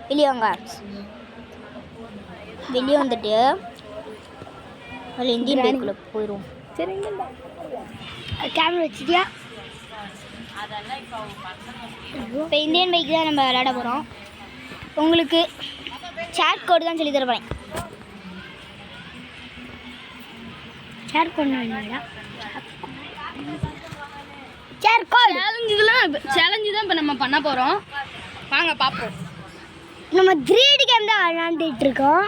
வெளியே வாங்க. வெளியே வந்துட்டு அதில் இந்தியன் பைக்குள்ளே போயிடுவோம். சரி, கேமரா வச்சுட்டியா? இப்போ இந்தியன் பைக் தான் நம்ம விளையாட போகிறோம். உங்களுக்கு சேட் கோடு தான் சொல்லி தர போகிறேன். ஷேர் பண்ணுவீங்களா? ஷேர் கோட் சேலஞ்சு தான் இப்போ நம்ம பண்ண போகிறோம். வாங்க பார்ப்போம். நம்ம 3D கேம் தான் விளையாண்டுட்டு இருக்கோம்.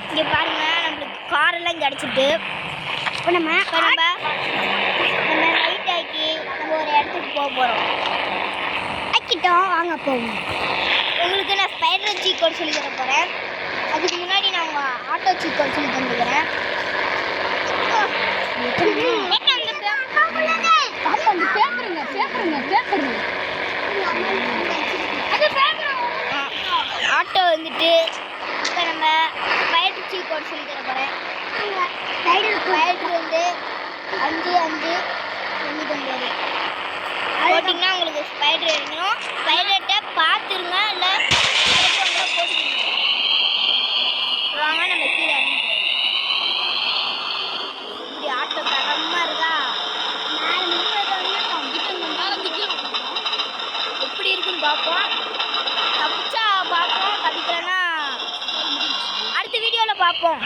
இங்கே பாருங்கள், நம்மளுக்கு காரெல்லாம் கிடச்சிட்டு இப்போ நம்ம லைட் ஆக்கி நம்ம ஒரு இடத்துக்கு போக போகிறோம். ஆக்கிட்டோம், வாங்க போவோம். உங்களுக்கு நான் ஸ்பைடர் சீ கோட் சொல்லி தர போகிறேன். அதுக்கு முன்னாடி நான் உங்கள் ஆட்டோ சீ கோட் சொல்லி தந்துக்கிறேன். ஆட்டோ வந்துட்டு இப்போ நம்ம ஸ்பைடர் சீ கோட் சொல்லி தர போகிறேன். ஸ்பைடர் வந்து 5-5-99 போட்டிங்கன்னா உங்களுக்கு ஸ்பைடர் இறங்கணும். ஸ்பைடர்கிட்ட பார்த்துருங்க, இல்லை போட்டுக்கணும். வாங்க நம்ம கீழே இறங்கி இப்படி ஆட்டோ தரமாக இருக்கா. எப்படி இருக்குன்னு பார்ப்போம். தப்பிச்சா பார்ப்போம், தப்பிக்கலன்னா அடுத்த வீடியோவில் பார்ப்போம்.